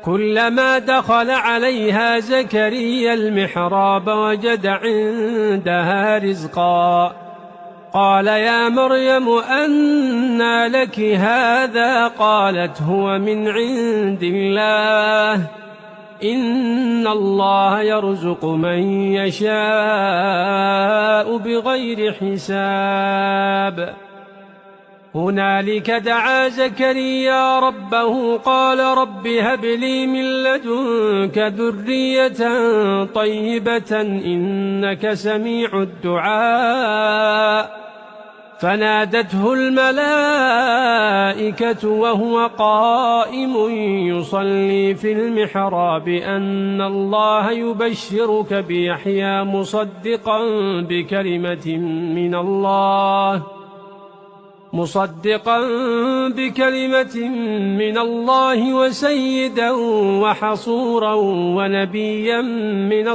كلما دخل عليها زكريا المحراب وجد عندها رزقا قال يا مريم أنى لك هذا قالت هو من عند الله إن الله يرزق من يشاء بغير حساب. هنالك دعا زكريا ربه قال رب هب لي من لدنك ذرية طيبة إنك سميع الدعاء. فنادته الملائكة وهو قائم يصلي في المحراب أن الله يبشرك بيحيى مصدقا بكلمة من الله وسيدا وحصورا ونبيا من